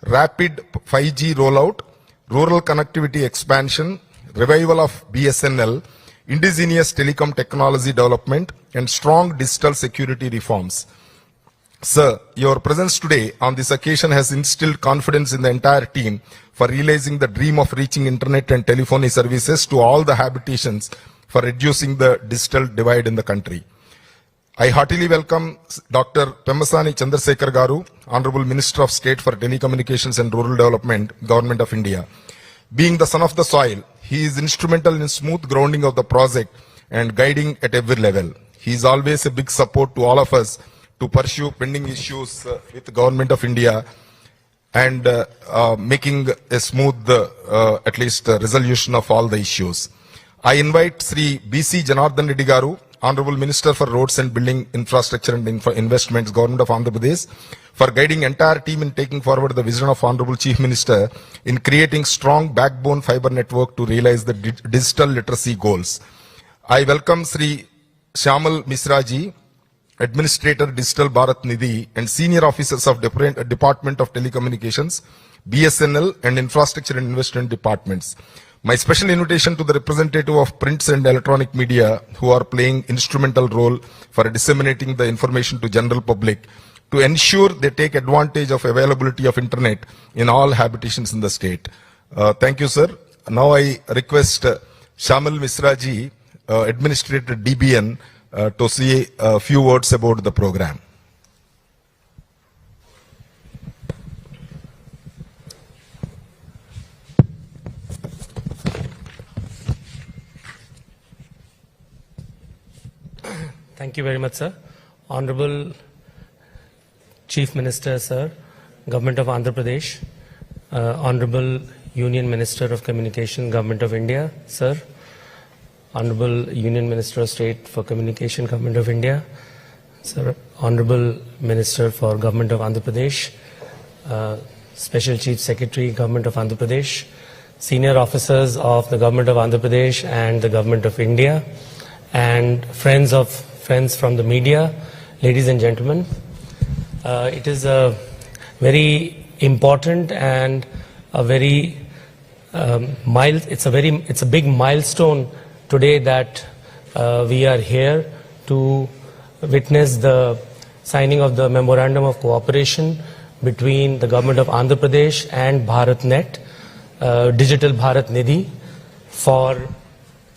rapid 5G rollout, rural connectivity expansion, revival of BSNL, indigenous telecom technology development, and strong digital security reforms. Sir, your presence today on this occasion has instilled confidence in the entire team for realizing the dream of reaching internet and telephony services to all the habitations for reducing the digital divide in the country. I heartily welcome Dr. Pemmasani Chandrasekhar Garu, Honorable Minister of State for Telecommunications and Rural Development, Government of India. Being the son of the soil, he is instrumental in smooth grounding of the project and guiding at every level. He is always a big support to all of us to pursue pending issues with the Government of India and making a smooth, at least, resolution of all the issues. I invite Sri B.C. Janardhan Reddy Garu, Honorable Minister for Roads and Building Infrastructure and Investments, Government of Andhra Pradesh, for guiding entire team in taking forward the vision of Honorable Chief Minister in creating strong backbone fiber network to realize the digital literacy goals. I welcome Sri Shyamal Misra ji, Administrator Digital BharatNet, and senior officers of Department of Telecommunications, BSNL, and Infrastructure and Investment departments. My special invitation to the representative of prints and electronic media who are playing instrumental role for disseminating the information to general public to ensure they take advantage of availability of internet in all habitations in the state. Thank you, sir. Now I request Shyamal Misra ji, Administrator DBN, to say a few words about the program. Thank you very much, sir. Honorable Chief Minister, sir, Government of Andhra Pradesh, Honorable Union Minister of Communication, Government of India, sir, Honorable Union Minister of State for Communication, Government of India, sir, Honorable Minister for Government of Andhra Pradesh, Special Chief Secretary, Government of Andhra Pradesh, senior officers of the Government of Andhra Pradesh and the Government of India, and friends from the media, ladies and gentlemen. It is a very important and a very it's a big milestone today that we are here to witness the signing of the Memorandum of Cooperation between the Government of Andhra Pradesh and BharatNet, Digital BharatNet, for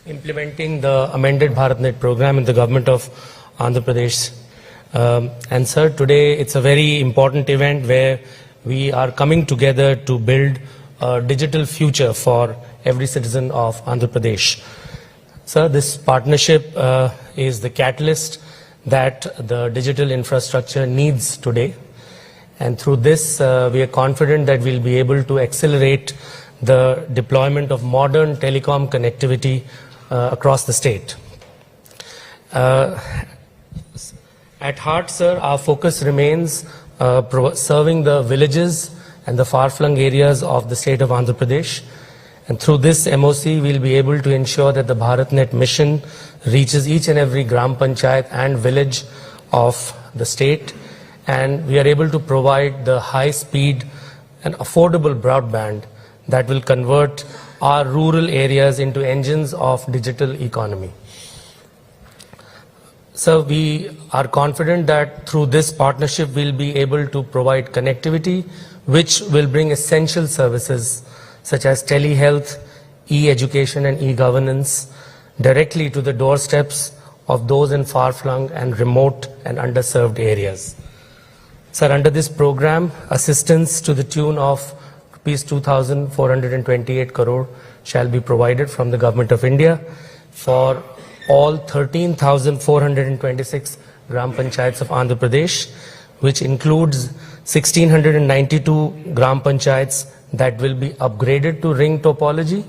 implementing the Amended BharatNet program in the Government of Andhra Pradesh. And sir, today it's a very important event where we are coming together to build a digital future for every citizen of Andhra Pradesh. Sir, this partnership is the catalyst that the digital infrastructure needs today. And through this, we are confident that we'll be able to accelerate the deployment of modern telecom connectivity across the state. At heart, sir, our focus remains serving the villages and the far-flung areas of the state of Andhra Pradesh. And through this MoC, we'll be able to ensure that the BharatNet mission reaches each and every Gram Panchayat and village of the state. And we are able to provide the high-speed and affordable broadband that will convert our rural areas into engines of digital economy. So we are confident that through this partnership, we'll be able to provide connectivity, which will bring essential services such as telehealth, e-education and e-governance directly to the doorsteps of those in far-flung and remote and underserved areas. Sir, under this program, assistance to the tune of Rs 2,428 crore shall be provided from the Government of India for all 13,426 Gram Panchayats of Andhra Pradesh, which includes 1,692 Gram Panchayats that will be upgraded to ring topology,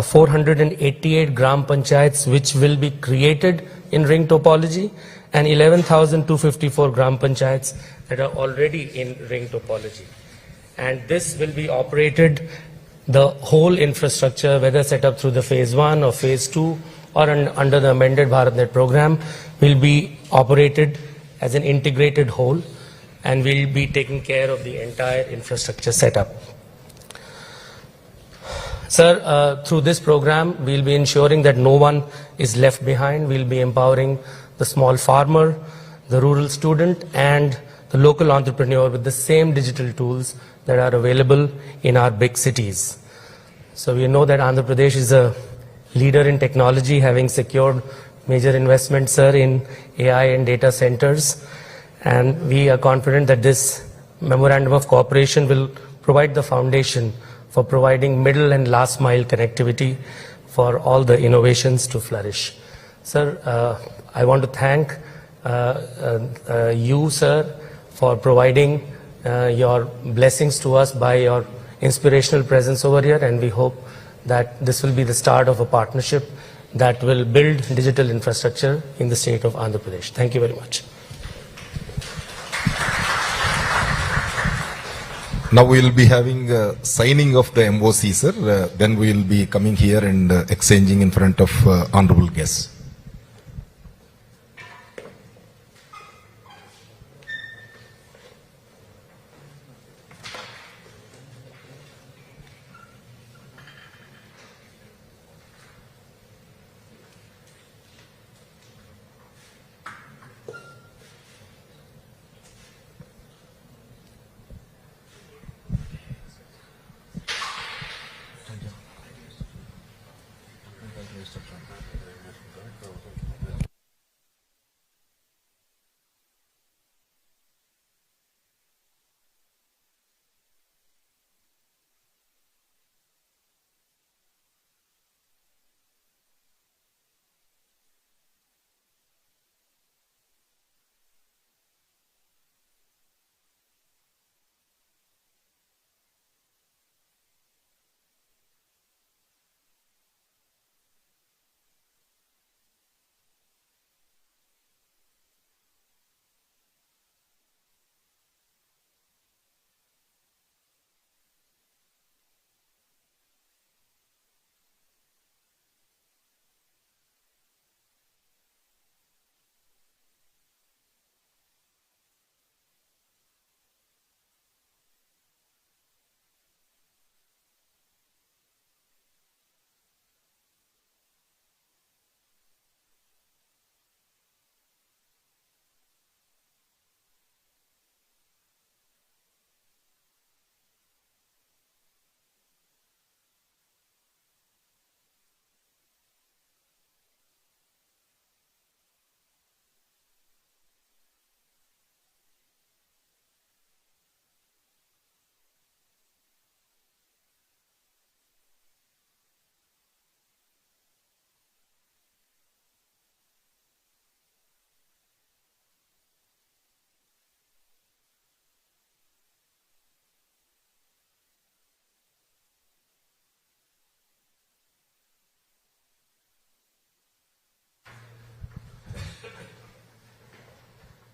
488 Gram Panchayats which will be created in ring topology, and 11,254 Gram Panchayats that are already in ring topology. And this will be operated, the whole infrastructure, whether set up through the phase 1 or phase 2 or under the Amended BharatNet program, will be operated as an integrated whole. and we'll be taking care of the entire infrastructure setup. Sir, through this program, we'll be ensuring that no one is left behind. We'll be empowering the small farmer, the rural student, and the local entrepreneur with the same digital tools that are available in our big cities. So we know that Andhra Pradesh is a leader in technology, having secured major investments, sir, in AI and data centers. And we are confident that this memorandum of cooperation will provide the foundation for providing middle and last mile connectivity for all the innovations to flourish. Sir, I want to thank you, sir, for providing your blessings to us by your inspirational presence over here, and we hope that this will be the start of a partnership that will build digital infrastructure in the state of Andhra Pradesh. Thank you very much. Now we will be having signing of the MoC, sir. Then we will be coming here and exchanging in front of honorable guests.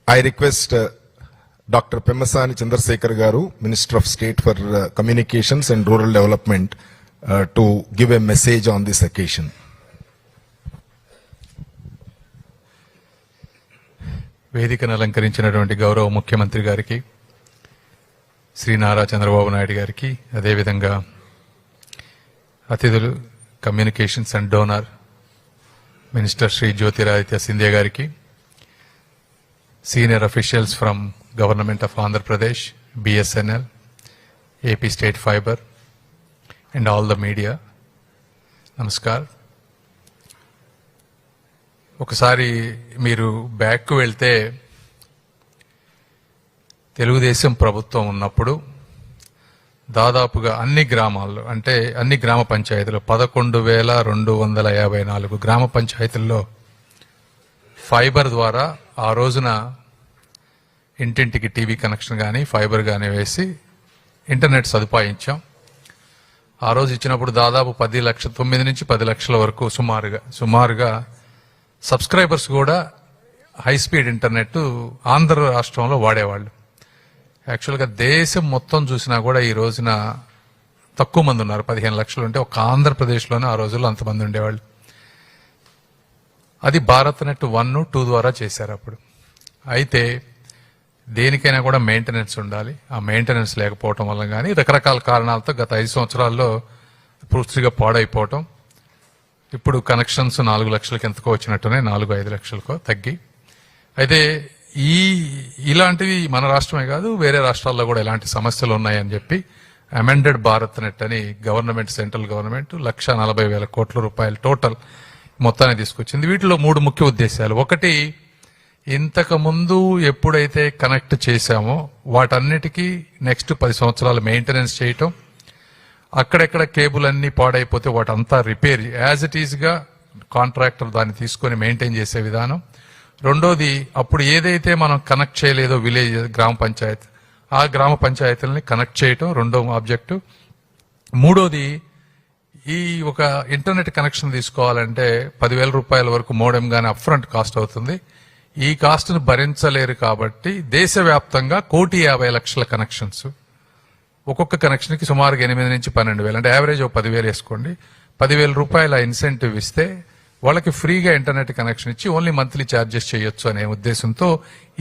I request Dr. Pemmasani Chandrasekhar Garu, Minister of State for Communications and Rural Development, to give a message on this occasion. వేదికను అలంకరించినటువంటి గౌరవ ముఖ్యమంత్రి గారికి, శ్రీ నారా చంద్రబాబు నాయుడు గారికి, అదేవిధంగా అతిథులు communications and DoNER minister Shri Jyotiraditya Scindia గారికి, senior officials from Government of Andhra Pradesh, BSNL, AP State Fiber, and all the media. Namaskar. ఒకసారి మీరు బ్యాక్ వెళ్తే తెలుగుదేశం ప్రభుత్వం ఉన్నప్పుడు దాదాపుగా అన్ని గ్రామాల్లో, అంటే అన్ని గ్రామ పంచాయతీలు 11,254 గ్రామ పంచాయతీల్లో ఫైబర్ ద్వారా ఆ రోజున ఇంటింటికి టీవీ కనెక్షన్ కానీ ఫైబర్ కానీ వేసి ఇంటర్నెట్ సదుపాయించాం. ఆ రోజు ఇచ్చినప్పుడు దాదాపు 9 నుంచి 10 లక్షల వరకు సుమారుగా సబ్స్క్రైబర్స్ కూడా హై స్పీడ్ ఇంటర్నెట్ ఆంధ్ర రాష్ట్రంలో వాడేవాళ్ళు. యాక్చువల్గా దేశం మొత్తం చూసినా కూడా ఈ రోజున తక్కువ మంది ఉన్నారు. 15 లక్షలు ఉంటే ఒక ఆంధ్రప్రదేశ్లోనే ఆ రోజుల్లో అంతమంది ఉండేవాళ్ళు. అది భారత్ నెట్ 1, 2 ద్వారా చేశారు అప్పుడు. అయితే దేనికైనా కూడా మెయింటెనెన్స్ ఉండాలి. ఆ మెయింటెనెన్స్ లేకపోవటం వల్ల కానీ రకరకాల కారణాలతో గత 5 సంవత్సరాల్లో పూర్తిగా పాడైపోవటం, ఇప్పుడు కనెక్షన్స్ 4 లక్షలకి ఎంతకో వచ్చినట్టునే 4-5 లక్షలకో తగ్గి. అయితే ఇలాంటివి మన రాష్ట్రమే కాదు, వేరే రాష్ట్రాల్లో కూడా ఇలాంటి సమస్యలు ఉన్నాయని చెప్పి అమెండెడ్ భారత్ నెట్ అని గవర్నమెంట్, సెంట్రల్ గవర్నమెంట్ 1,40,000 కోట్ల రూపాయలు టోటల్ మొత్తాన్ని తీసుకొచ్చింది. వీటిలో 3 ముఖ్య ఉద్దేశాలు. ఒకటి, ఇంతకు ముందు ఎప్పుడైతే కనెక్ట్ చేశామో వాటన్నిటికీ నెక్స్ట్ 10 సంవత్సరాలు మెయింటెనెన్స్ చేయటం, అక్కడెక్కడ కేబుల్ అన్ని పాడైపోతే వాటంతా రిపేర్ యాజ్ ఇట్ ఈజ్ గా కాంట్రాక్టర్ దాన్ని తీసుకొని మెయింటైన్ చేసే విధానం. రెండోది, అప్పుడు ఏదైతే మనం కనెక్ట్ చేయలేదో విలేజ్, గ్రామ పంచాయతీ, ఆ గ్రామ పంచాయతీలని కనెక్ట్ చేయటం రెండో ఆబ్జెక్టివ్. మూడోది, ఈ ఒక ఇంటర్నెట్ కనెక్షన్ తీసుకోవాలంటే 10,000 రూపాయల వరకు మోడెం గానీ అప్ఫ్రంట్ కాస్ట్ అవుతుంది. ఈ కాస్ట్ ను భరించలేరు కాబట్టి దేశవ్యాప్తంగా 1,50,00,000 కనెక్షన్స్, ఒక్కొక్క కనెక్షన్ కి సుమారుగా 8 నుంచి 12,000, అంటే యావరేజ్ 10,000 వేసుకోండి. 10,000 రూపాయల ఇన్సెంటివ్ ఇస్తే వాళ్ళకి ఫ్రీగా ఇంటర్నెట్ కనెక్షన్ ఇచ్చి ఓన్లీ మంత్లీ ఛార్జెస్ చేయొచ్చు అనే ఉద్దేశంతో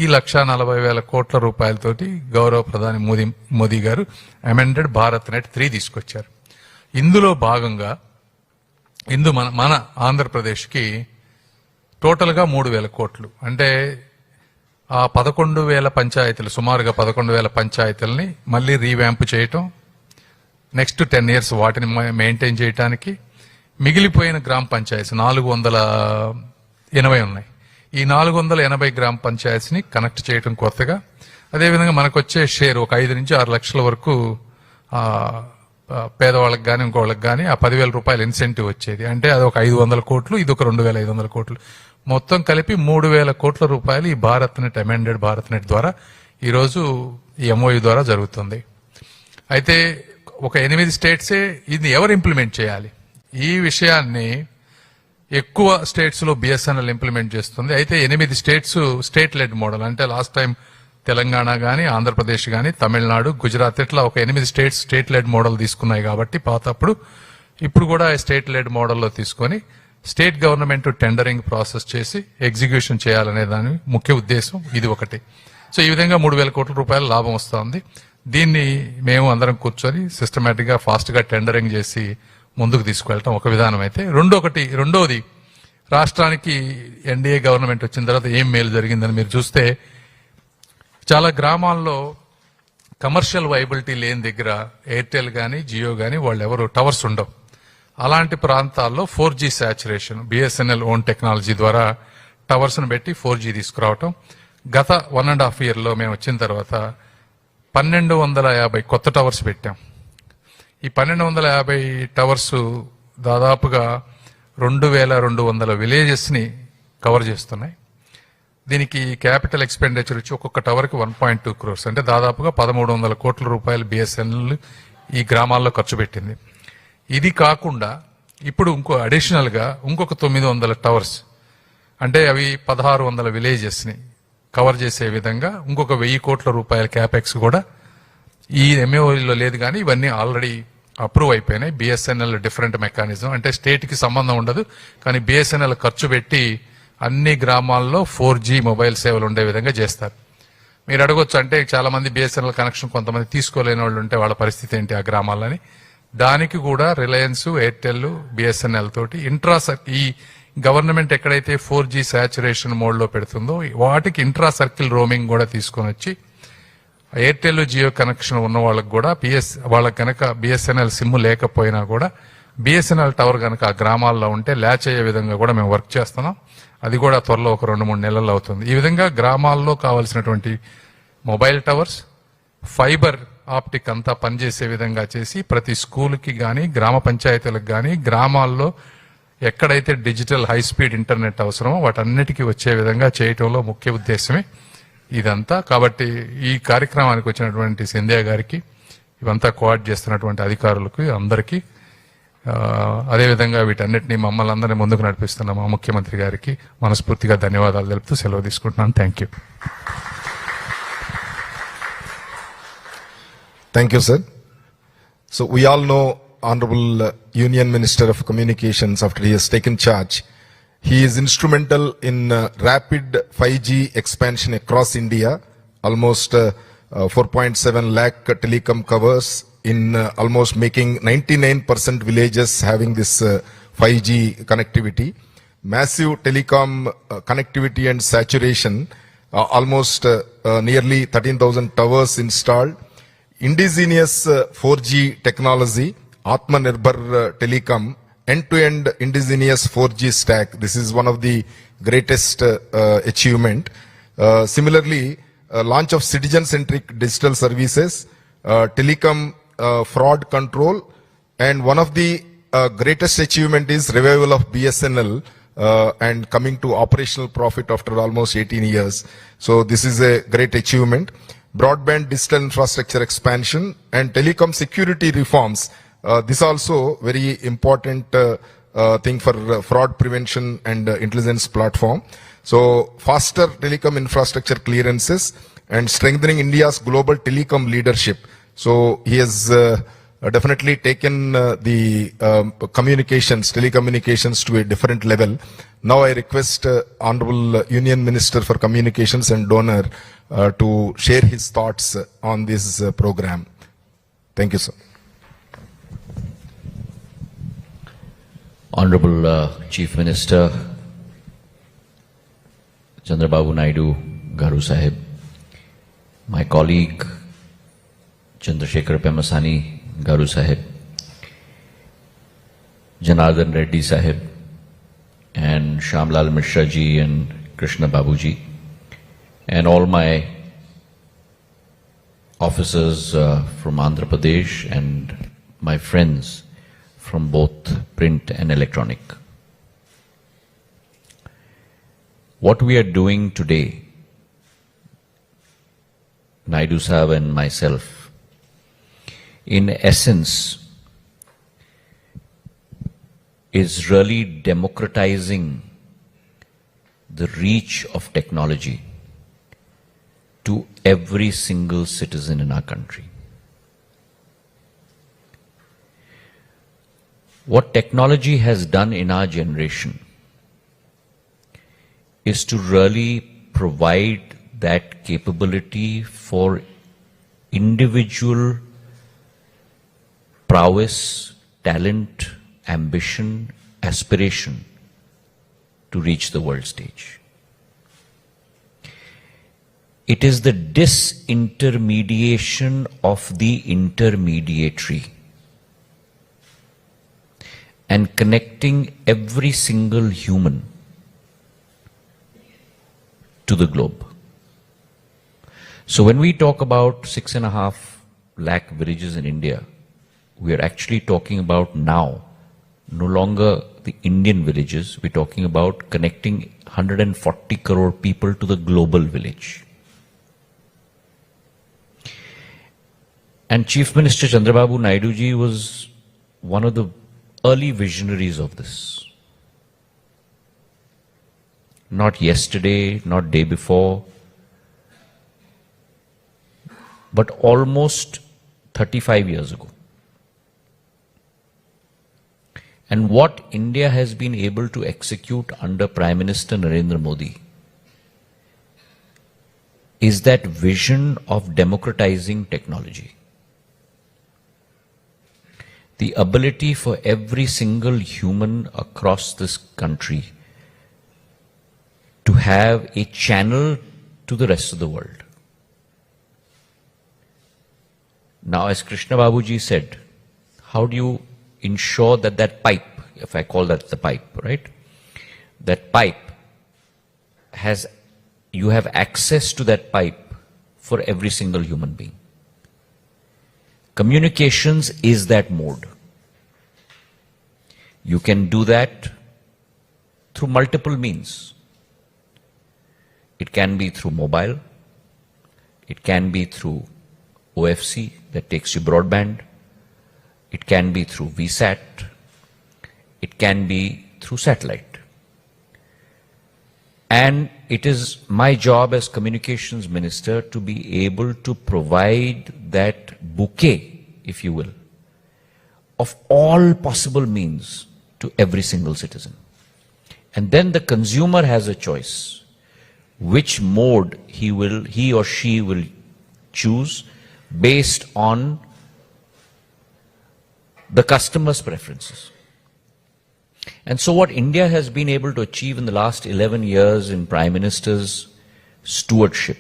ఈ 1,40,000 కోట్ల రూపాయలతోటి గౌరవ ప్రధాని మోదీ గారు అమెండెడ్ భారత్ నెట్ 3 తీసుకొచ్చారు. ఇందులో భాగంగా మన ఆంధ్రప్రదేశ్కి టోటల్ గా 3,000 కోట్లు, అంటే ఆ 11,000 పంచాయతీలు, సుమారుగా 11,000 పంచాయతీలని మళ్ళీ రీవ్యాంప్ చేయటం, నెక్స్ట్ 10 years వాటిని మెయింటైన్ చేయటానికి, మిగిలిపోయిన గ్రామ పంచాయతీ 480 ఉన్నాయి. ఈ 480 గ్రామ పంచాయతీస్ ని కనెక్ట్ చేయటం కొత్తగా. అదేవిధంగా మనకు వచ్చే షేర్ ఒక 5 నుంచి 6 లక్షల వరకు పేదవాళ్ళకి కానీ ఇంకోళ్ళకి కానీ ఆ 10,000 రూపాయల ఇన్సెంటివ్ వచ్చేది. అంటే అది ఒక 500 కోట్లు, ఇది ఒక 2,500 కోట్లు, మొత్తం కలిపి 3,000 కోట్ల రూపాయలు ఈ Bharat net, amended Bharat net ద్వారా ఈరోజు ఈ MOU ద్వారా జరుగుతుంది. అయితే ఒక 8 స్టేట్సే ఇది ఎవరు ఇంప్లిమెంట్ చేయాలి? ఈ విషయాన్ని ఎక్కువ స్టేట్స్ లో BSNL ఇంప్లిమెంట్ చేస్తుంది. అయితే 8 స్టేట్స్ స్టేట్ లెడ్ మోడల్, అంటే లాస్ట్ టైం తెలంగాణ గానీ, ఆంధ్రప్రదేశ్ గానీ, తమిళనాడు, గుజరాత్, ఇట్లా ఒక 8 స్టేట్స్ స్టేట్ లెడ్ మోడల్ తీసుకున్నాయి కాబట్టి పాతప్పుడు, ఇప్పుడు కూడా స్టేట్ లెడ్ మోడల్లో తీసుకొని స్టేట్ గవర్నమెంట్ టెండరింగ్ ప్రాసెస్ చేసి ఎగ్జిక్యూషన్ చేయాలనే దాని ముఖ్య ఉద్దేశం ఇది ఒకటి. సో ఈ విధంగా 3,000 కోట్ల రూపాయల లాభం వస్తుంది. దీన్ని మేము అందరం కూర్చొని సిస్టమేటిక్ గా ఫాస్ట్ గా టెండరింగ్ చేసి ముందుకు తీసుకువెళ్ళటం ఒక విధానం. అయితే రెండోది, రాష్ట్రానికి ఎన్డీఏ గవర్నమెంట్ వచ్చిన తర్వాత ఏం మేలు జరిగిందని మీరు చూస్తే, చాలా గ్రామాల్లో కమర్షియల్ వైబిలిటీ లేని దగ్గర ఎయిర్టెల్ గానీ, జియో గానీ వాళ్ళు ఎవరు టవర్స్ ఉండవు. అలాంటి ప్రాంతాల్లో 4G saturation, BSNL own technology ద్వారా టవర్స్ ను పెట్టి 4G తీసుకురావటం. గత 1.5 year లో మేము వచ్చిన తర్వాత 1,250 కొత్త టవర్స్ పెట్టాం. ఈ 1,250 టవర్స్ దాదాపుగా 2,200 విలేజెస్ ని కవర్ చేస్తున్నాయి. దీనికి క్యాపిటల్ ఎక్స్పెండిచర్ వచ్చి ఒక్కొక్క టవర్ కి 1.2 crores, అంటే దాదాపుగా 1,300 కోట్ల రూపాయలు BSNL ఈ గ్రామాల్లో ఖర్చు పెట్టింది. ఇది కాకుండా ఇప్పుడు అడిషనల్ గా ఇంకొక 900 టవర్స్, అంటే అవి 1,600 విలేజెస్ ని కవర్ చేసే విధంగా ఇంకొక 1,000 కోట్ల రూపాయల క్యాపెక్స్ కూడా ఈ MOUలో లేదు. కానీ ఇవన్నీ ఆల్రెడీ అప్రూవ్ అయిపోయినాయి. BSNL డిఫరెంట్ మెకానిజం, అంటే స్టేట్ కి సంబంధం ఉండదు, కానీ BSNL ఖర్చు పెట్టి అన్ని గ్రామాల్లో 4G మొబైల్ సేవలు ఉండే విధంగా చేస్తారు. మీరు అడగొచ్చు, అంటే చాలా మంది BSNL కనెక్షన్ కొంతమంది తీసుకోలేని వాళ్ళు ఉంటే వాళ్ళ పరిస్థితి ఏంటి ఆ గ్రామాలని? దానికి కూడా రిలయన్స్, ఎయిర్టెల్, BSNL తోటి ఈ గవర్నమెంట్ ఎక్కడైతే 4G సాచురేషన్ మోడ్ లో పెడుతుందో వాటికి ఇంట్రా సర్కిల్ రోమింగ్ కూడా తీసుకొని వచ్చి ఎయిర్టెల్, జియో కనెక్షన్ ఉన్న వాళ్ళకి కూడా వాళ్ళకి కనుక BSNL సిమ్ లేకపోయినా కూడా BSNL టవర్ కనుక ఆ గ్రామాల్లో ఉంటే ల్యాచ్ అయ్యే విధంగా కూడా మేము వర్క్ చేస్తున్నాం. అది కూడా త్వరలో ఒక 2-3 నెలల్లో అవుతుంది. ఈ విధంగా గ్రామాల్లో కావాల్సినటువంటి మొబైల్ టవర్స్, ఫైబర్ ఆప్టిక్ అంతా పనిచేసే విధంగా చేసి ప్రతి స్కూల్కి కానీ, గ్రామ పంచాయతీలకు కానీ, గ్రామాల్లో ఎక్కడైతే డిజిటల్ హై స్పీడ్ ఇంటర్నెట్ అవసరమో వాటన్నిటికీ వచ్చే విధంగా చేయటంలో ముఖ్య ఉద్దేశమే ఇదంతా. కాబట్టి ఈ కార్యక్రమానికి వచ్చినటువంటి సింధియా గారికి, ఇవంతా కోఆర్డినేట్ చేస్తున్నటువంటి అధికారులకు అందరికీ, అదేవిధంగా వీటన్నిటిని మమ్మల్ని అందరినీ ముందుకు నడిపిస్తున్న మా ముఖ్యమంత్రి గారికి మనస్ఫూర్తిగా ధన్యవాదాలు తెలుపుతూ సెలవు తీసుకుంటున్నాను. Thank you. Thank you, sir. So we all know Honorable Union Minister of Communications, after he has taken charge, he is instrumental in rapid 5G expansion across India, almost 4.7 lakh telecom covers in almost making 99% villages having this 5G connectivity. Massive telecom connectivity and saturation, almost nearly 13,000 towers installed. Indigenous 4G technology, Atmanirbhar Telecom, end-to-end indigenous 4G stack. This is one of the greatest achievement. Similarly, launch of citizen-centric digital services, telecom fraud control, and one of the greatest achievement is revival of BSNL and coming to operational profit after almost 18 years. So this is a great achievement. Broadband digital infrastructure expansion and telecom security reforms. This also very important thing for fraud prevention and intelligence platform. So faster telecom infrastructure clearances and strengthening India's global telecom leadership. So he has definitely taken the telecommunications to a different level. Now I request Honorable Union Minister for Communications and Donor to share his thoughts on this program. Thank you, sir. Honorable Chief Minister Chandrababu Naidu Garu Sahib, my colleague Chandrasekhar Pemasani Garu Sahib, Janardhan Reddy Sahib, and Shamlal Mishra ji and Krishna Babu ji, and all my officers from Andhra Pradesh and my friends from both print and electronic. What we are doing today, Naidu Sahib and myself, in essence, is really democratizing the reach of technology to every single citizen in our country. What technology has done in our generation is to really provide that capability for individual prowess, talent, ambition, aspiration to reach the world stage. It is the disintermediation of the intermediary and connecting every single human to the globe. So when we talk about 6.5 lakh villages in India, we are actually talking about now no longer the Indian villages, we're talking about connecting 140 crore people to the global village. And Chief Minister Chandrababu Naidu ji was one of the early visionaries of this. Not yesterday, not day before, but almost 35 years ago. And what India has been able to execute under Prime Minister Narendra Modi is that vision of democratizing technology. The ability for every single human across this country to have a channel to the rest of the world. Now, as Krishna Babu ji said, how do you ensure that that pipe, if I call that the pipe, right? That pipe has, you have access to that pipe for every single human being. Communications is that mode. You can do that through multiple means. It can be through mobile. It can be through OFC that takes you broadband. It can be through VSAT. It can be through satellite. And it is my job as communications minister to be able to provide that bouquet, if you will, of all possible means to every single citizen. And then the consumer has a choice which mode he or she will choose based on the customer's preferences. And so what India has been able to achieve in the last 11 years in Prime Minister's stewardship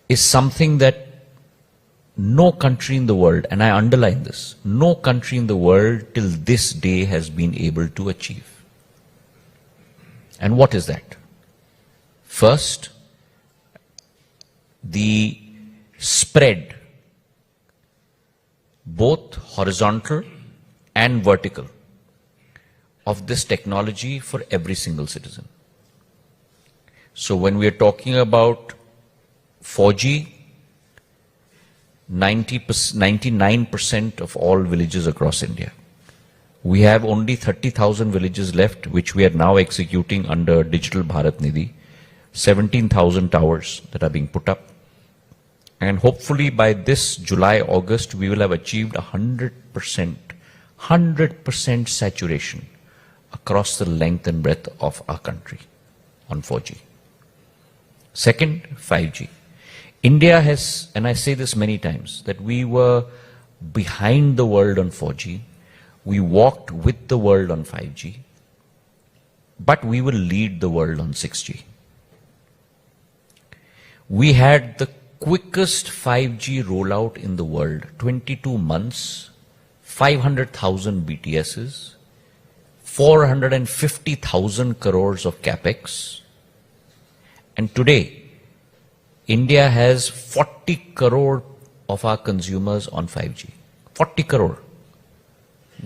is something that no country in the world, and I underline this, no country in the world till this day has been able to achieve. And what is that? First, the spread, both horizontal and vertical, of this technology for every single citizen. So when we are talking about 4G, 99% of all villages across India. We have only 30,000 villages left, which we are now executing under Digital BharatNet, 17,000 towers that are being put up. And hopefully by this July, August, we will have achieved 100% saturation across the length and breadth of our country on 4G. Second, 5G. India has, and I say this many times, that we were behind the world on 4G. We walked with the world on 5G. But we will lead the world on 6G. We had the quickest 5G rollout in the world, 22 months, 500,000 BTSs, 450,000 crores of capex. And today, India has 40 crore of our consumers on 5G. 40 crore.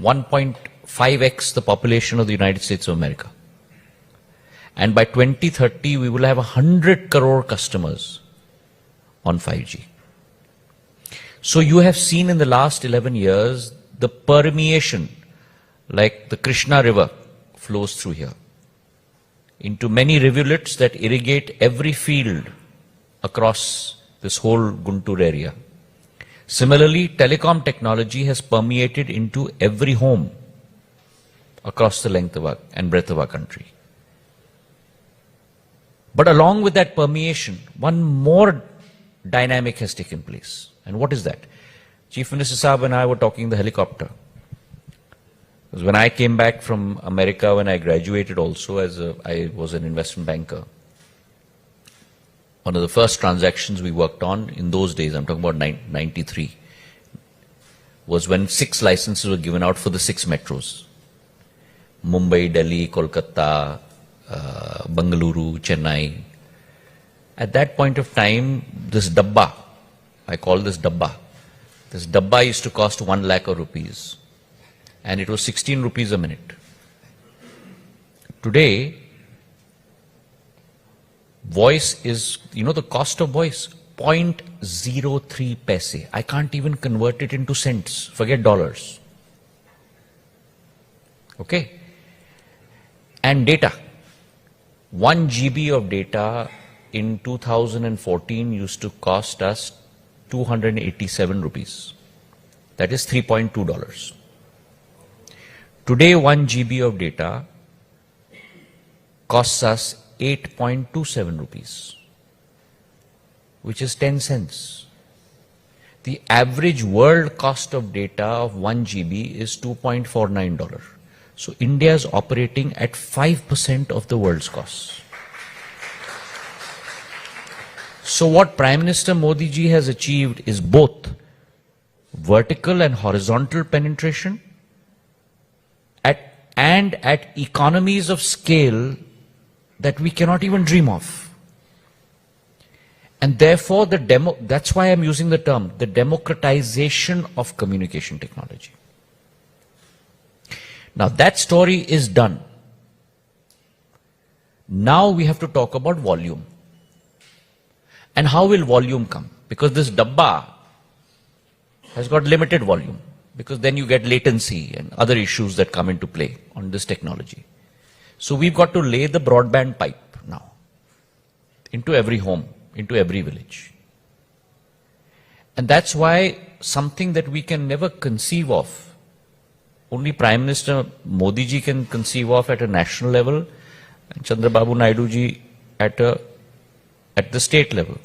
1.5x the population of the United States of America. And by 2030, we will have 100 crore customers on 5G. So you have seen in the last 11 years, the permeation, like the Krishna River flows through here, into many rivulets that irrigate every field across this whole Guntur area. Similarly, telecom technology has permeated into every home across the length of and breadth of our country. But along with that permeation, one more dynamic has taken place. And what is that? Chief Minister Saab and I were talking the helicopter. Because when I came back from America, when I graduated also I was an investment banker, one of the first transactions we worked on in those days, I'm talking about 93, was when 6 licenses were given out for the 6 metros. Mumbai, Delhi, Kolkata, Bengaluru, Chennai. At that point of time, this dabba, I call this dabba used to cost 1 lakh of rupees. And it was 16 rupees a minute. Today, voice is, the cost of voice, 0.03 paise. I can't even convert it into cents. Forget dollars. Okay? And data. 1 GB of data in 2014 used to cost us 287 rupees. That is $3.2. Today, 1 GB of data costs us 8.27 rupees, which is 10 cents. The average world cost of data of 1 GB is $2.49. So India is operating at 5% of the world's costs. So what Prime Minister Modi ji has achieved is both vertical and horizontal penetration at economies of scale that we cannot even dream of. And therefore, that's why I'm using the term, the democratization of communication technology. Now that story is done. Now we have to talk about volume. And how will volume come? Because this dabba has got limited volume, because then you get latency and other issues that come into play on this technology. So we've got to lay the broadband pipe now into every home, into every village. And that's why something that we can never conceive of, only Prime Minister Modi ji can conceive of at a national level, and Chandrababu Naidu ji at the state level.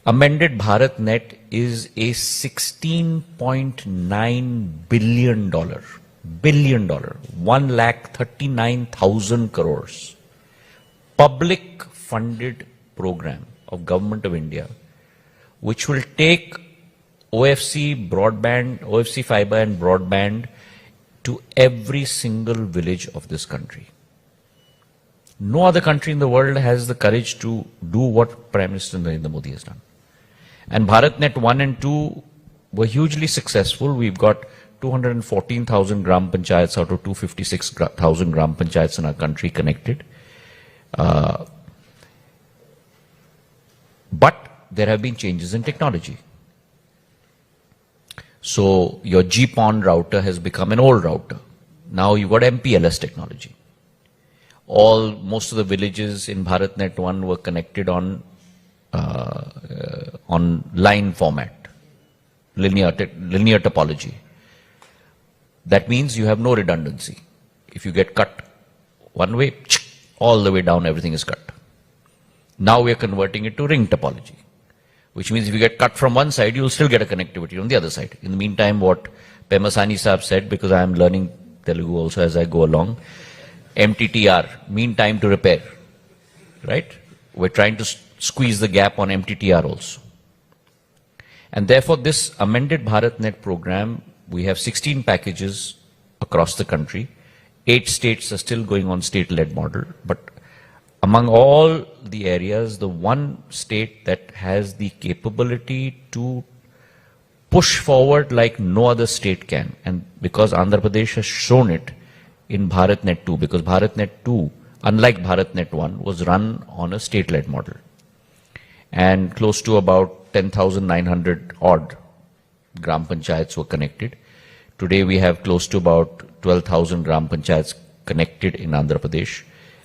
Amended BharatNet is a $16.9 billion, 1,39,000 crores, public funded program of Government of India, which will take OFC broadband, OFC fiber and broadband to every single village of this country. No other country in the world has the courage to do what Prime Minister Narendra Modi has done. And BharatNet 1 and 2 were hugely successful. We've got 214,000 gram panchayats out of 256,000 gram panchayats in our country connected. But there have been changes in technology. So your GPON router has become an old router. Now you've got MPLS technology. Most of the villages in BharatNet 1 were connected on line format, linear topology. That means you have no redundancy. If you get cut one way, all the way down everything is cut. Now we are converting it to ring topology, which means if you get cut from one side, you'll still get a connectivity on the other side. In the meantime, what Pemasani Saab said, because I am learning Telugu also as I go along, MTTR, mean time to repair, right? We're trying to squeeze the gap on MTTR also. And therefore, this amended BharatNet program, we have 16 packages across the country. 8 states are still going on state-led model, but among all the areas, the one state that has the capability to push forward like no other state can, and because Andhra Pradesh has shown it in BharatNet 2, because BharatNet 2, unlike BharatNet 1, was run on a state-led model. And close to about 10,900 odd gram panchayats were connected. Today we have close to about 12,000 gram panchayats connected in Andhra Pradesh.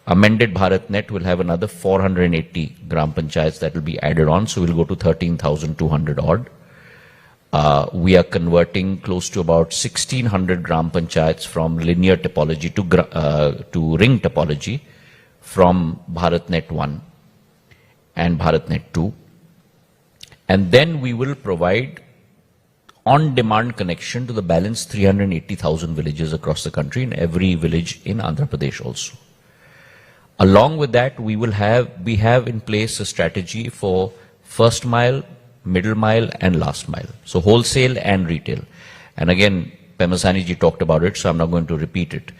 Amended BharatNet will have another 480 gram panchayats that will be added on, so we'll go to 13,200 odd. We are converting close to about 1,600 gram panchayats from linear topology to ring topology from BharatNet 1 and BharatNet 2. And then we will provide on-demand connection to the balance 380,000 villages across the country, in every village in Andhra Pradesh also. Along with that, we have in place a strategy for first mile, middle mile and last mile. So wholesale and retail. And again, Pemasani ji talked about it, so I'm not going to repeat it.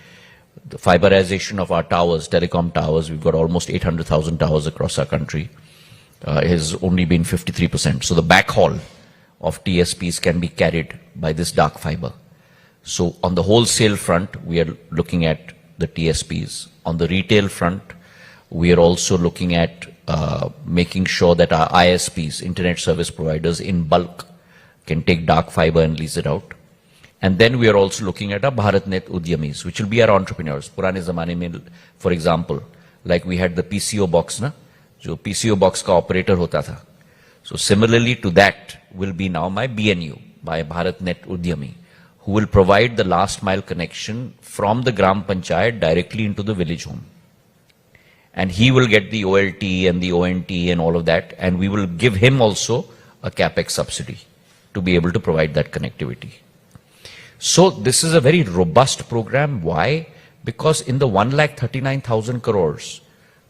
The fiberization of our towers, telecom towers, we've got almost 800,000 towers across our country, has only been 53%. So the backhaul of TSPs can be carried by this dark fiber. So on the wholesale front, we are looking at the TSPs. On the retail front, we are also looking at making sure that our ISPs, internet service providers, in bulk can take dark fiber and lease it out. And then we are also looking at our BharatNet Udyamis, which will be our entrepreneurs. Purane zamane mein, for example, like we had the PCO box, na? Jo PCO box ka operator hota tha. So similarly to that will be now my BNU, by BharatNet Udyami, who will provide the last mile connection from the Gram Panchayat directly into the village home. And he will get the OLT and the ONT and all of that, and we will give him also a capex subsidy to be able to provide that connectivity. So this is a very robust program. Why? Because in the 1,39,000 crores,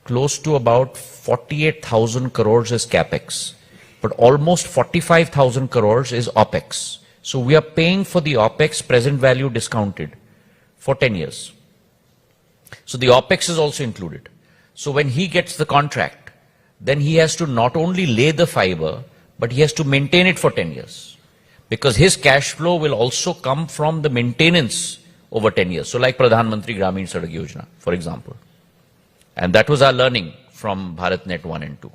close to about 48,000 crores is capex, but almost 45,000 crores is OPEX. So we are paying for the OPEX present value discounted for 10 years. So the OPEX is also included. So when he gets the contract, then he has to not only lay the fiber, but he has to maintain it for 10 years. Because his cash flow will also come from the maintenance over 10 years. So like Pradhan Mantri Gramin Sadak Yojana, for example. And that was our learning from BharatNet 1 and 2.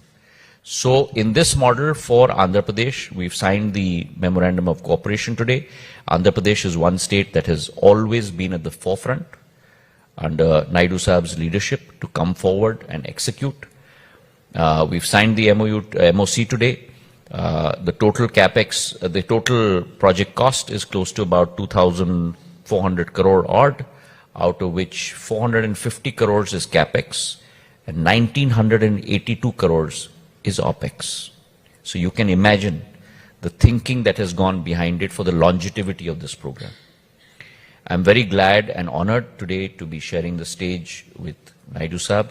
So in this model for Andhra Pradesh, we've signed the Memorandum of Cooperation today. Andhra Pradesh is one state that has always been at the forefront under Naidu Sahab's leadership to come forward and execute. We've signed the MoC today. The total capex, the total project cost is close to about 2,400 crore odd. out of which 450 crores is capex and 1982 crores is opex. So you can imagine the thinking that has gone behind it for the longevity of this program. I'm very glad and honored today to be sharing the stage with Naidu Sahab,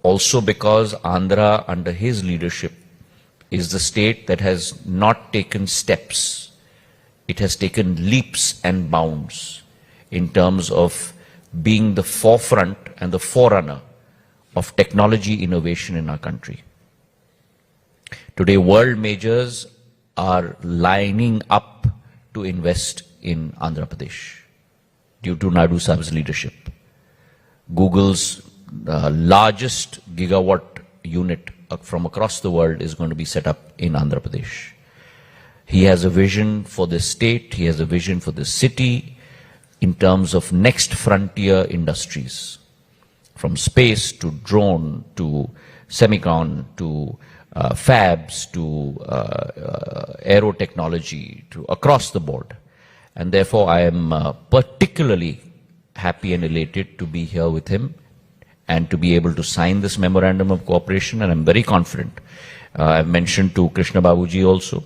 also because Andhra, under his leadership, is the state that has not taken steps. It has taken leaps and bounds in terms of being the forefront and the forerunner of technology innovation in our country. Today, world majors are lining up to invest in Andhra Pradesh due to Naidu Sahab's leadership. Google's largest gigawatt unit from across the world is going to be set up in Andhra Pradesh. He has a vision for this state, he has a vision for this city in terms of next frontier industries, from space to drone to semicon to fabs to aero technology to across the board. And therefore I am particularly happy and elated to be here with him and to be able to sign this memorandum of cooperation, and I'm very confident. I've mentioned to Chandrababu ji also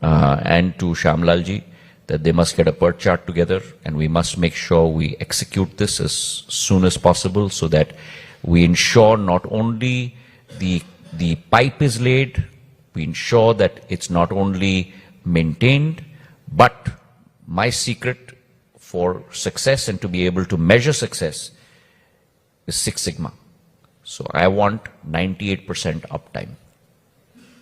and to Shyamlal ji that they must get a PERT chart together, and we must make sure we execute this as soon as possible so that we ensure not only the pipe is laid, we ensure that it's not only maintained, but my secret for success and to be able to measure success is Six Sigma. So I want 98% uptime.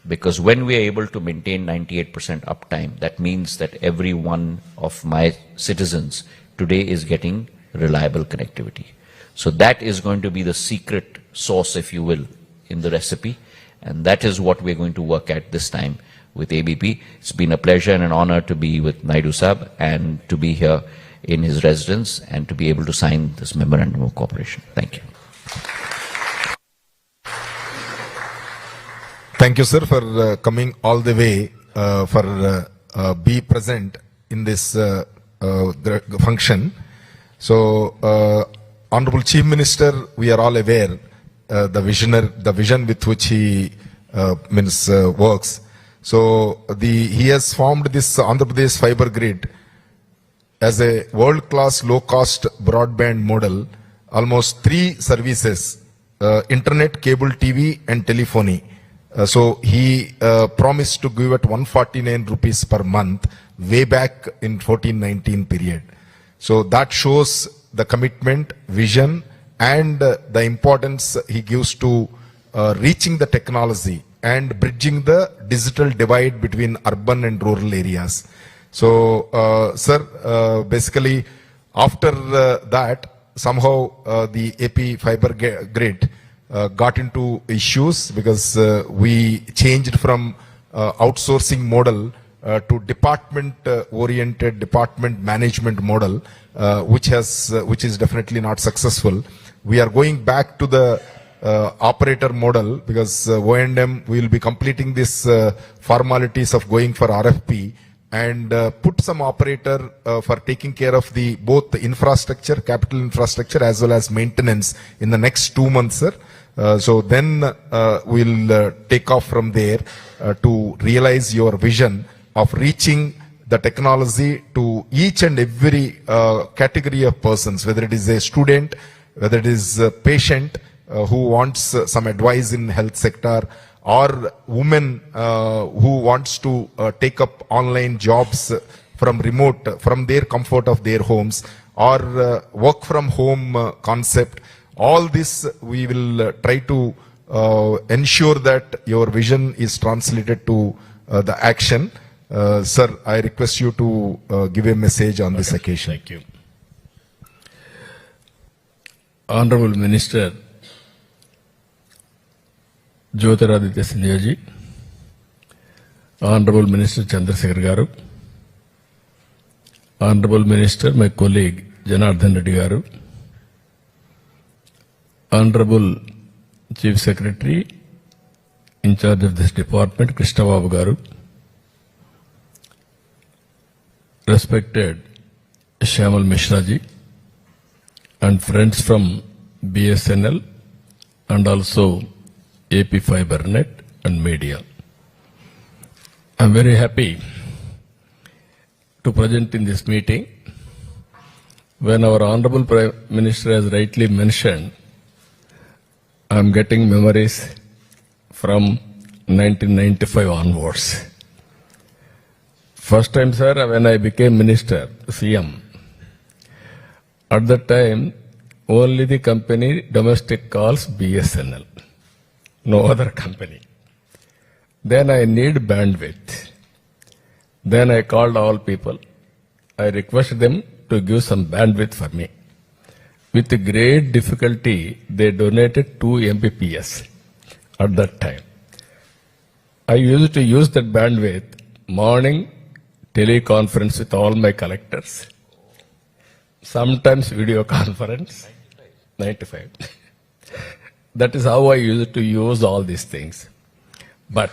Because when we are able to maintain 98% uptime, that means that every one of my citizens today is getting reliable connectivity. So that is going to be the secret sauce, if you will, in the recipe. And that is what we're going to work at this time with ABP. It's been a pleasure and an honor to be with Naidu Sahab and to be here in his residence and to be able to sign this memorandum of cooperation. Thank you. Thank you, sir, for coming all the way for be present in this function. So, Honorable Chief Minister, we are all aware the vision with which he works. So he has formed this Andhra Pradesh fiber grid as a world-class low-cost broadband model. Almost 3 services: internet, cable TV, and telephony. So he promised to give it 149 rupees per month way back in 14-19 period. So that shows the commitment, vision, and the importance he gives to reaching the technology and bridging the digital divide between urban and rural areas. So, sir, basically, after that, somehow the AP fiber grid got into issues because we changed from outsourcing model to department-oriented department management model, which is definitely not successful. We are going back to the operator model because O&M will be completing this formalities of going for RFP and put some operator for taking care of both the infrastructure, capital infrastructure, as well as maintenance in the next 2 months, sir. So then we'll take off from there to realize your vision of reaching the technology to each and every category of persons, whether it is a student, whether it is a patient who wants some advice in health sector, or women who wants to take up online jobs from remote, from their comfort of their homes, or work from home concept. All this we will try to ensure that your vision is translated to the action. Sir, I request you to give a message on this occasion. Thank you. Honorable Minister Jyotiraditya Sindhya ji, Honorable Minister Chandrasekhar Garu, Honorable Minister, my colleague Janardhan Reddy Garu, Honorable Chief Secretary in charge of this department, Chandrababu Garu, respected Shyamal Mishra ji, and friends from BSNL and also AP FiberNet and media. I'm very happy to present in this meeting when our Honorable Prime Minister has rightly mentioned. I'm getting memories from 1995 onwards. First time, sir, when I became Minister, CM, at that time, only the company domestic calls BSNL, no other company. Then I need bandwidth. Then I called all people. I requested them to give some bandwidth for me. With great difficulty, they donated 2 Mbps at that time. I used to use that bandwidth morning teleconference with all my collectors. Sometimes video conference. 95. That is how I used to use all these things. But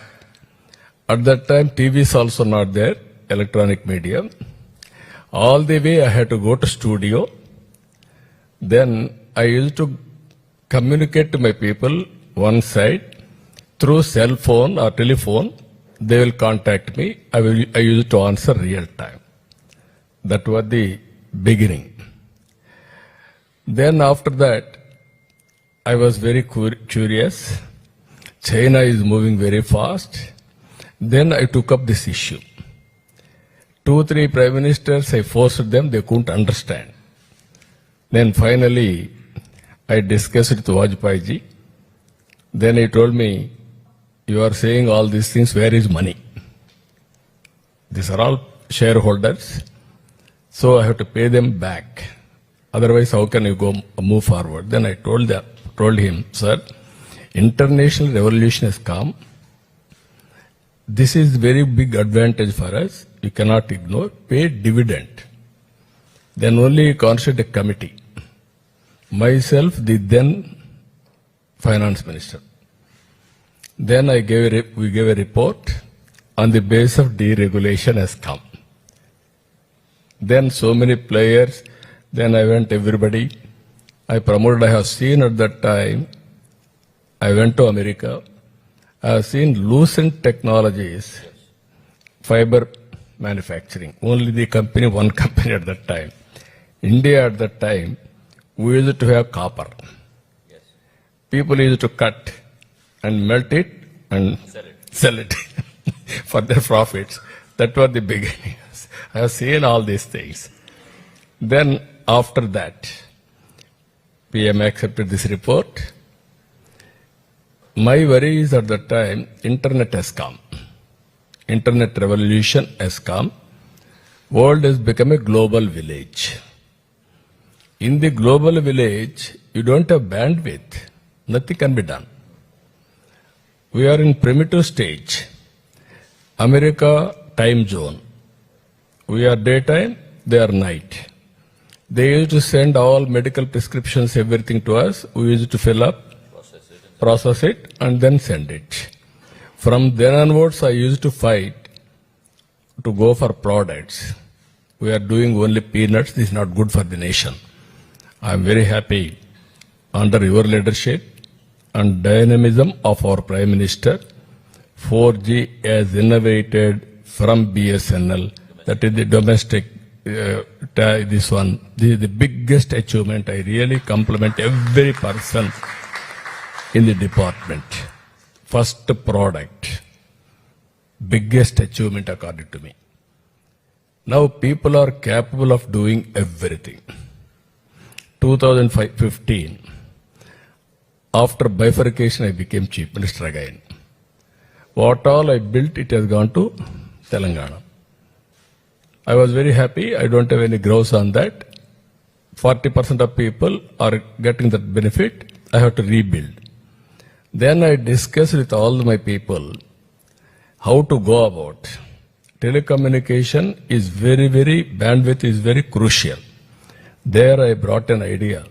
at that time, TV is also not there, electronic media. All the way I had to go to studio. Then I used to communicate to my people one side through cell phone or telephone. They will contact me. I used to answer real time. That was the beginning. Then after that, I was very curious. China is moving very fast. Then I took up this issue. 2-3 prime ministers, I forced them, they couldn't understand. Then finally, I discussed with Vajpayee ji. Then he told me, you are saying all these things, where is money? These are all shareholders, so I have to pay them back. Otherwise, how can you move forward? Then I told him, sir, international revolution has come. This is very big advantage for us. You cannot ignore. Pay dividend. Then only constitute a committee. Myself, the then finance minister. Then we gave a report on the basis of deregulation has come. Then so many players. Then I went everybody. I promoted. I have seen at that time. I went to America. I have seen Lucent Technologies, fiber manufacturing. Only the company, one company at that time. India at that time, we used to have copper. Yes. People used to cut and melt it and sell it for their profits. That was the beginnings. I have seen all these things. Then after that, PM accepted this report. My worry is at that time, internet has come. Internet revolution has come. World has become a global village. In the global village, you don't have bandwidth. Nothing can be done. We are in primitive stage. America, time zone. We are daytime, they are night. They used to send all medical prescriptions, everything to us. We used to fill up, process it, and then send it. From then onwards, I used to fight to go for products. We are doing only peanuts. This is not good for the nation. I am very happy under your leadership and dynamism of our Prime Minister. 4G has innovated from BSNL. That is the domestic, this one. This is the biggest achievement. I really compliment every person in the department. First product, biggest achievement according to me. Now people are capable of doing everything. 2015, after bifurcation, I became Chief Minister again. What all I built, it has gone to Telangana. I was very happy. I don't have any grouse on that. 40% of people are getting that benefit. I have to rebuild. Then I discussed with all my people how to go about. Telecommunication is bandwidth is very crucial. There I brought an idea.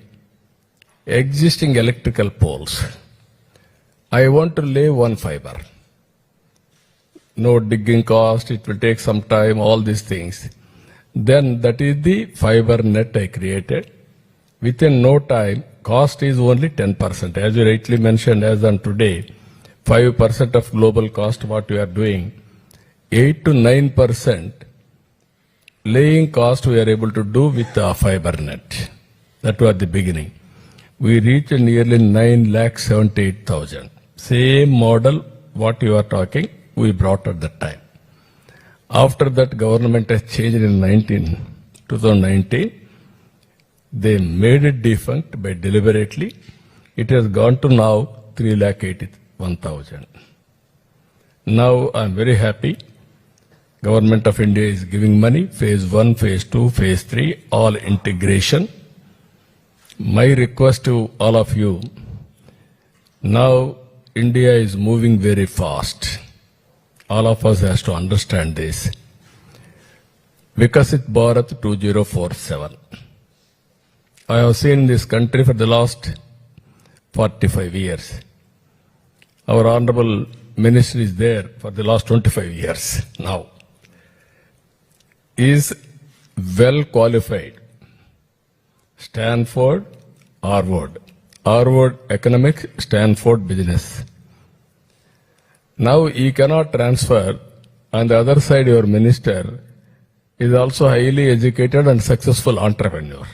Existing electrical poles. I want to lay one fiber. No digging cost, it will take some time, all these things. Then that is the fiber net I created. Within no time, cost is only 10%. As you rightly mentioned, as on today, 5% of global cost, what we are doing, 8 to 9% laying cost we are able to do with the fiber net. That was the beginning. We reached nearly 9,78,000. Same model, what you are talking, we brought at that time. After that, government has changed in 2019. They made it defunct by deliberately. It has gone to now 3,81,000. Now I am very happy. Government of India is giving money, phase 1, phase 2, phase 3, all integration. My request to all of you, now India is moving very fast. All of us has to understand this. Vikasit Bharat 2047. I have seen this country for the last 45 years. Our Honorable Minister is there for the last 25 years now. Is well qualified. Stanford, Harvard. Harvard Economics, Stanford Business. Now he cannot transfer. On the other side, your minister is also highly educated and successful entrepreneur.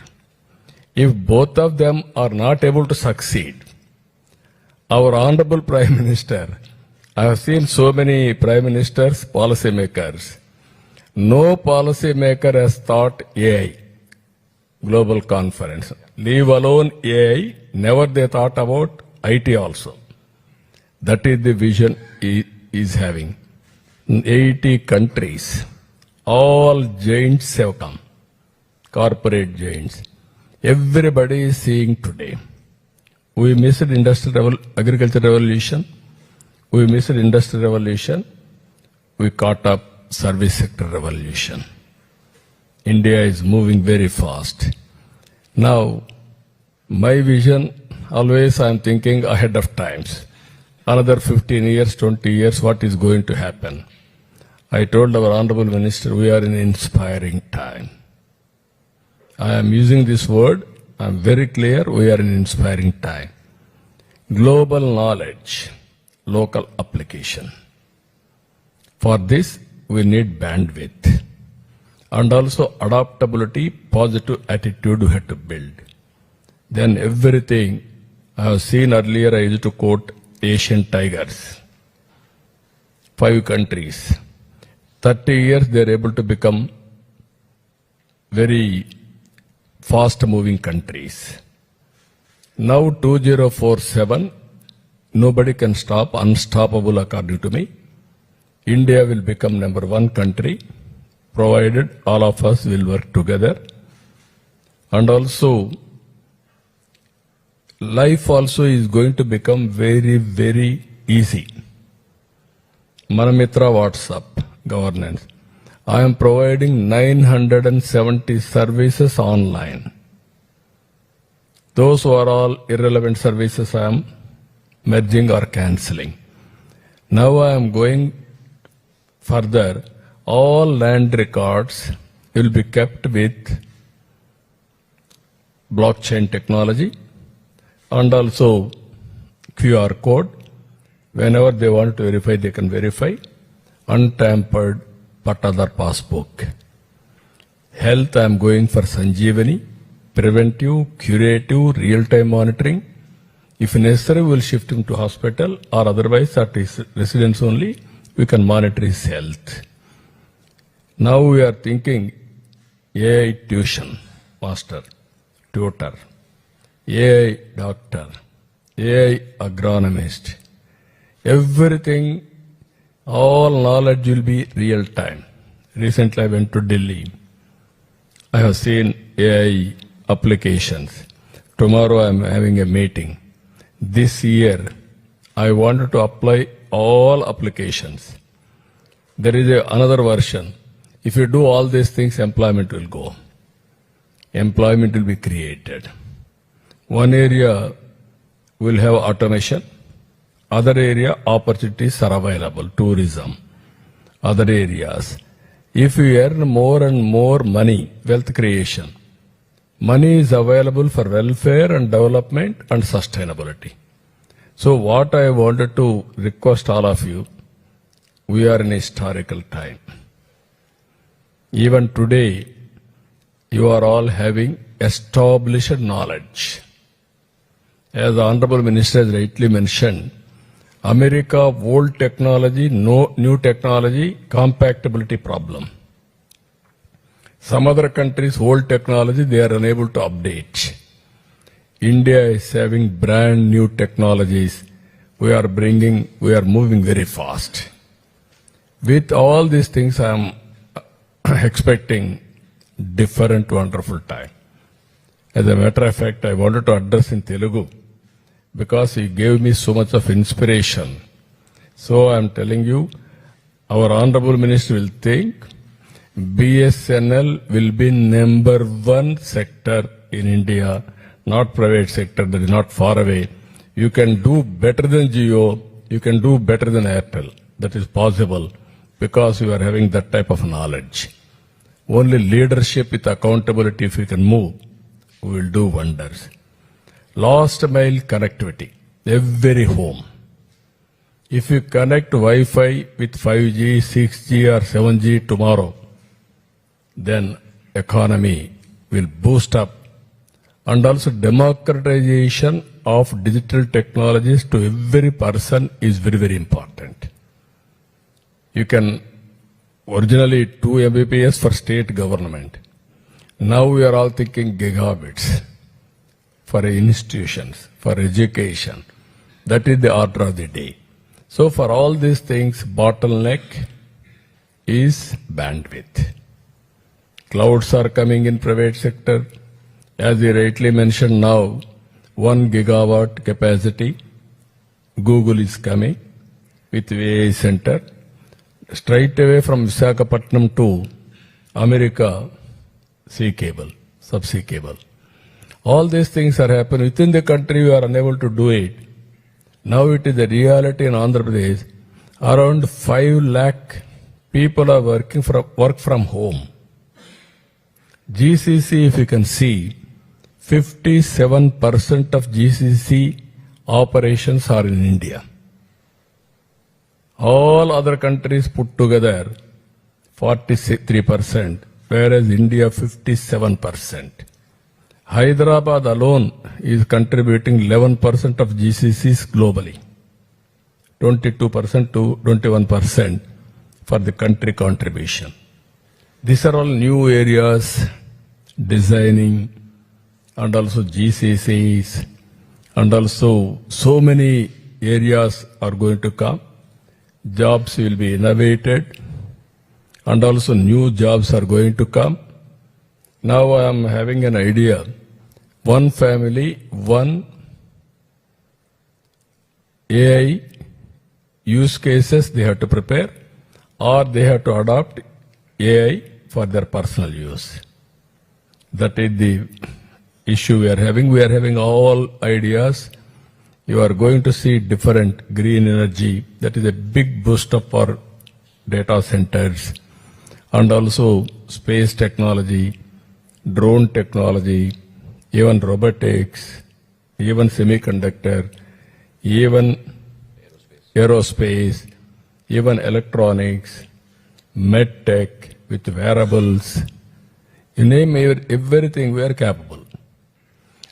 If both of them are not able to succeed, our Honorable Prime Minister, I have seen so many Prime Ministers, policy makers. No policy maker has thought AI, global conference. Leave alone AI, never they thought about IT also. That is the vision he is having. In 80 countries, all giants have come, corporate giants. Everybody is seeing today. We missed agriculture revolution. We missed industrial revolution. We caught up service sector revolution. India is moving very fast. Now, my vision, always I am thinking ahead of times. Another 15 years, 20 years, what is going to happen? I told our Honorable Minister, we are in inspiring time. I am using this word, I am very clear, we are in inspiring time. Global knowledge, local application. For this, we need bandwidth. And also adaptability, positive attitude we have to build. Then everything, I have seen earlier, I used to quote Asian tigers. 5 countries. 30 years they are able to become very fast moving countries. Now 2047, nobody can stop, unstoppable according to me. India will become #1 country, provided all of us will work together. And also, life also is going to become very, very easy. Manamitra WhatsApp governance. I am providing 970 services online. Those who are all irrelevant services I am merging or cancelling. Now I am going further. All land records will be kept with blockchain technology and also QR code. Whenever they want to verify, they can verify. Untampered Patadar passbook. Health, I am going for Sanjeevani, preventive, curative, real-time monitoring. If necessary, we will shift him to hospital or otherwise at his residence only, we can monitor his health. Now we are thinking AI tuition, master, tutor, AI doctor, AI agronomist. Everything, all knowledge will be real time. Recently I went to Delhi. I have seen AI applications. Tomorrow I am having a meeting. This year I wanted to apply all applications. There is another version. If you do all these things, employment will go. Employment will be created. One area will have automation. Other area, opportunities are available. Tourism. Other areas. If you earn more and more money, wealth creation, money is available for welfare and development and sustainability. So what I wanted to request all of you, we are in a historical time. Even today, you are all having established knowledge. As the Honorable Minister has rightly mentioned, America, old technology, no new technology, compatibility problem. Some other countries, old technology, they are unable to update. India is having brand new technologies. We are moving very fast. With all these things, I am expecting different wonderful time. As a matter of fact, I wanted to address in Telugu because he gave me so much of inspiration. So I am telling you, our Honorable Minister will think BSNL will be number one sector in India, not private sector, that is not far away. You can do better than Jio, you can do better than Airtel. That is possible because you are having that type of knowledge. Only leadership with accountability, if we can move, we will do wonders. Last mile connectivity, every home. If you connect Wi-Fi with 5G, 6G or 7G tomorrow, then economy will boost up. And also democratization of digital technologies to every person is very, very important. You can originally 2 Mbps for state government. Now we are all thinking gigabits for institutions, for education. That is the order of the day. So for all these things, bottleneck is bandwidth. Clouds are coming in private sector. As you rightly mentioned now, 1 gigawatt capacity. Google is coming with AI center. Straight away from Visakhapatnam to America, sea cable, subsea cable. All these things are happening. Within the country, we are unable to do it. Now it is the reality in Andhra Pradesh. Around 5 lakh people are work from home. GCC, if you can see, 57% of GCC operations are in India. All other countries put together, 43%, whereas India 57%. Hyderabad alone is contributing 11% of GCCs globally, 22% to 21% for the country contribution. These are all new areas, designing, and also GCCs, and also so many areas are going to come. Jobs will be innovated, and also new jobs are going to come. Now I am having an idea. One family, one AI use cases they have to prepare, or they have to adopt AI for their personal use. That is the issue we are having. We are having all ideas. You are going to see different green energy. That is a big boost up for data centers, and also space technology, drone technology, even robotics, even semiconductor, even aerospace, even electronics, medtech with wearables. You name everything, we are capable.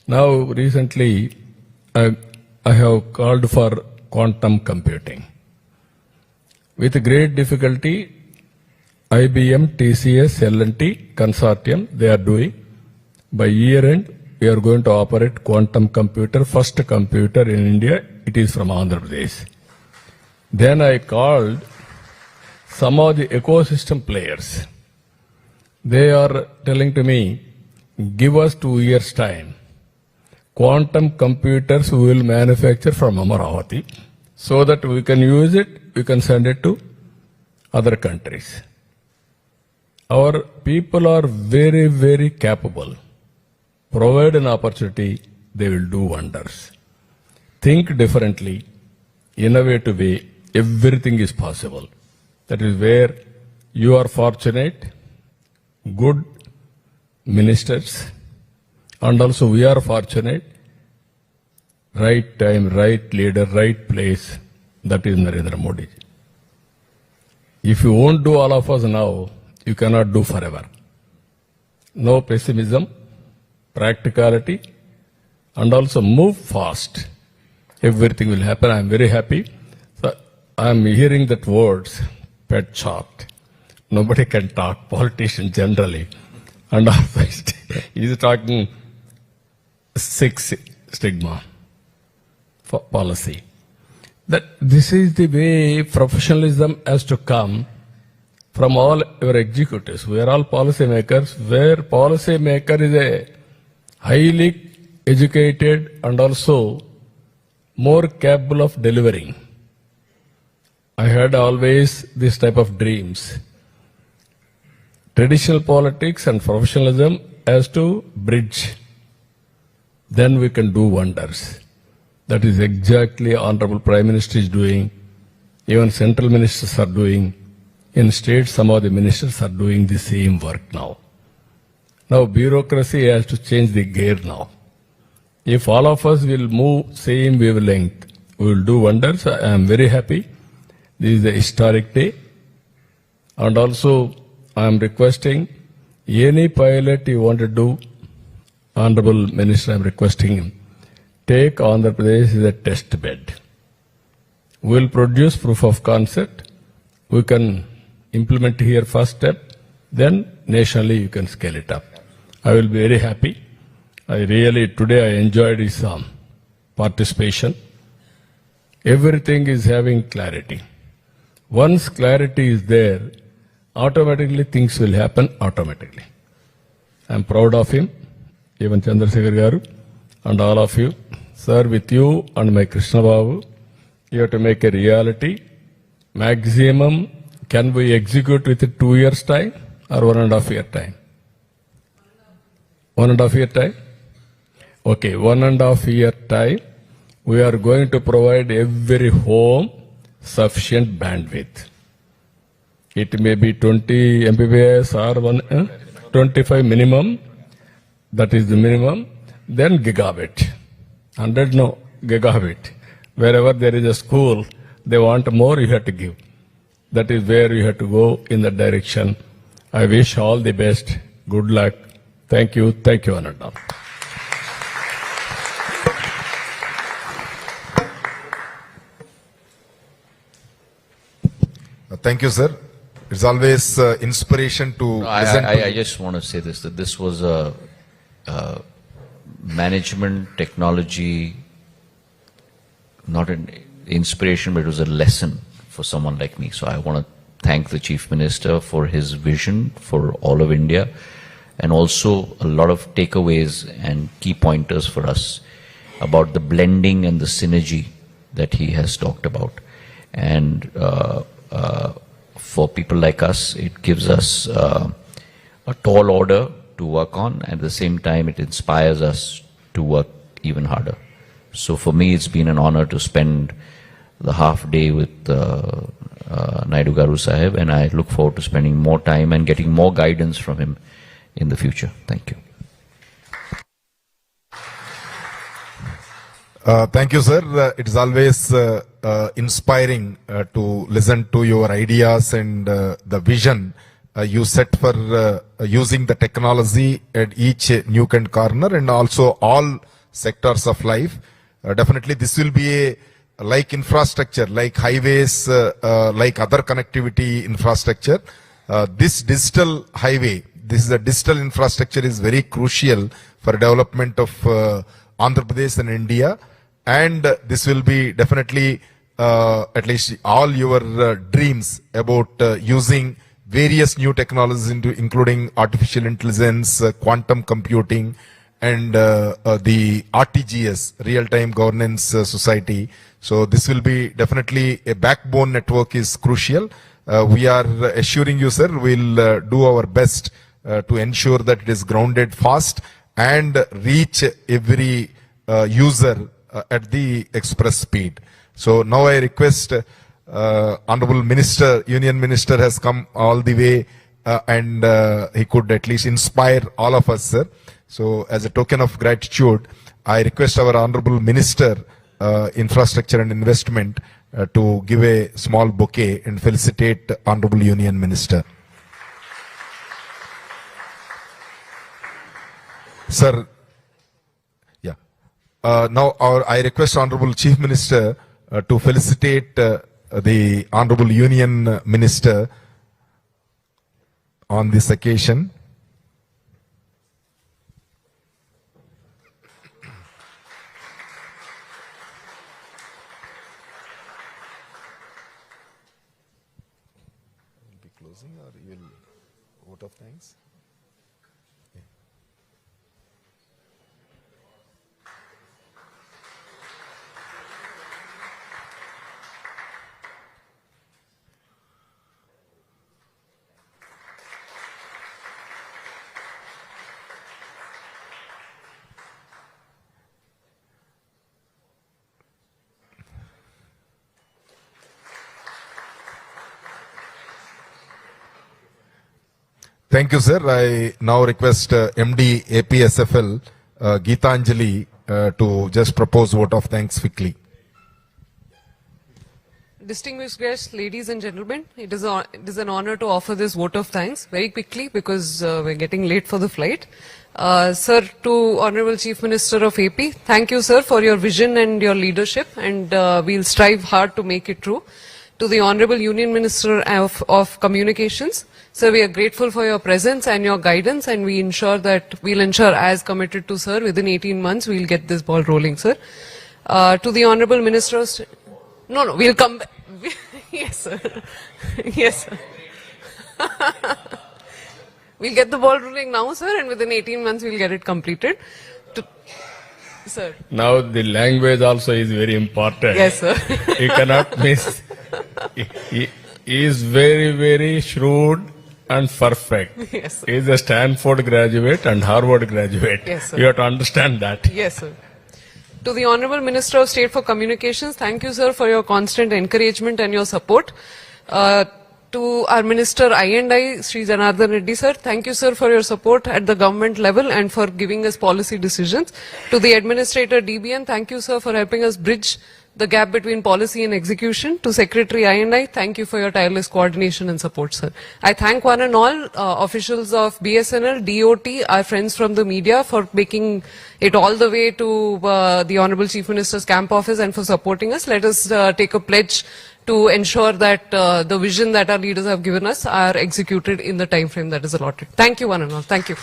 Now, recently, I have called for quantum computing. With great difficulty, IBM, TCS, L&T consortium, they are doing. By year end, we are going to operate quantum computer, first computer in India. It is from Andhra Pradesh. Then I called some of the ecosystem players. They are telling to me, give us 2 years time. Quantum computers we will manufacture from Amaravati so that we can use it, we can send it to other countries. Our people are very, very capable. Provide an opportunity, they will do wonders. Think differently, innovative way, everything is possible. That is where You are fortunate, good ministers, and also we are fortunate. Right time, right leader, right place. That is Narendra Modi. If you won't do all of us now, you cannot do forever. No pessimism, practicality, and also move fast. Everything will happen. I am very happy. So I am hearing that words, pet chart. Nobody can talk, politician generally. And also he is talking six stigma for policy. That this is the way professionalism has to come from all your executives. We are all policy makers, where policy maker is a highly educated and also more capable of delivering. I had always this type of dreams. Traditional politics and professionalism has to bridge. Then we can do wonders. That is exactly Honorable Prime Minister is doing. Even central ministers are doing. In states, some of the ministers are doing the same work now. Now bureaucracy has to change the gear now. If all of us will move same wavelength, we will do wonders. I am very happy. This is a historic day. And also, I am requesting any pilot you want to do, Honorable Minister, I am requesting him, take Andhra Pradesh as a test bed. We will produce proof of concept. We can implement here first step, then nationally you can scale it up. I will be very happy. Today I enjoyed his participation. Everything is having clarity. Once clarity is there, automatically things will happen automatically. I am proud of him, even Chandrasekhar Garu, and all of you. Sir, with you and my Krishnababu, you have to make a reality. Maximum, can we execute within 2 years' time or 1.5 year time? 1.5 year time? Okay, 1.5 year time, we are going to provide every home sufficient bandwidth. It may be 20 Mbps or 25 minimum, that is the minimum, then gigabit. 100 no, gigabit. Wherever there is a school, they want more, you have to give. That is where you have to go in that direction. I wish all the best. Good luck. Thank you. Thank you, Ananda. Thank you, sir. It's always inspiration to listen to I just want to say this, that this was a management technology, not an inspiration, but it was a lesson for someone like me. So I want to thank the Chief Minister for his vision for all of India, and also a lot of takeaways and key pointers for us about the blending and the synergy that he has talked about. And for people like us, it gives us a tall order to work on. At the same time, it inspires us to work even harder. So for me, it's been an honor to spend the half day with Naidu Garu Sahib, and I look forward to spending more time and getting more guidance from him in the future. Thank you. Thank you, sir. It is always inspiring to listen to your ideas and the vision you set for using the technology at each nook and corner and also all sectors of life. Definitely this will be a like infrastructure, like highways, like other connectivity infrastructure. This digital highway, this is a digital infrastructure is very crucial for development of Andhra Pradesh and India. And this will be definitely at least all your dreams about using various new technologies including artificial intelligence, quantum computing, and the RTGS, real-time governance society. So this will be definitely a backbone network is crucial. We are assuring you, sir, we'll do our best to ensure that it is grounded fast and reach every user at the express speed. So now I request Honorable Minister, Union Minister has come all the way and he could at least inspire all of us, sir. So as a token of gratitude, I request our Honorable Minister, Infrastructure and Investment, to give a small bouquet and felicitate Honorable Union Minister. Sir, yeah. Now I request Honorable Chief Minister to felicitate the Honorable Union Minister on this occasion. Be closing or you will vote of thanks? Thank you, sir. I now request MD APSFL Geetanjali to just propose vote of thanks quickly. Distinguished guests, ladies and gentlemen, it is an honor to offer this vote of thanks very quickly because we're getting late for the flight. Sir, to Honorable Chief Minister of AP, thank you, sir, for your vision and your leadership, and we'll strive hard to make it true. To the Honorable Union Minister of Communications, sir, we are grateful for your presence and your guidance, and we'll ensure, as committed to, sir, within 18 months, we'll get this ball rolling, sir. To the Honorable Minister, no, we'll come back. Yes, sir. Yes, sir. We'll get the ball rolling now, sir, and within 18 months, we'll get it completed. Sir. Now the language also is very important. Yes, sir. You cannot miss. He is very, very shrewd and perfect. Yes, sir. He is a Stanford graduate and Harvard graduate. Yes, sir. You have to understand that. Yes, sir. To the Honorable Minister of State for Communications, thank you, sir, for your constant encouragement and your support. To our Minister I&I, Sri Janardhan Reddy, sir, thank you, sir, for your support at the government level and for giving us policy decisions. To the Administrator DBN, thank you, sir, for helping us bridge the gap between policy and execution. To Secretary I&I, thank you for your tireless coordination and support, sir. I thank one and all officials of BSNL, DOT, our friends from the media for making it all the way to the Honorable Chief Minister's camp office and for supporting us. Let us take a pledge to ensure that the vision that our leaders have given us are executed in the time frame that is allotted. Thank you, one and all. Thank you.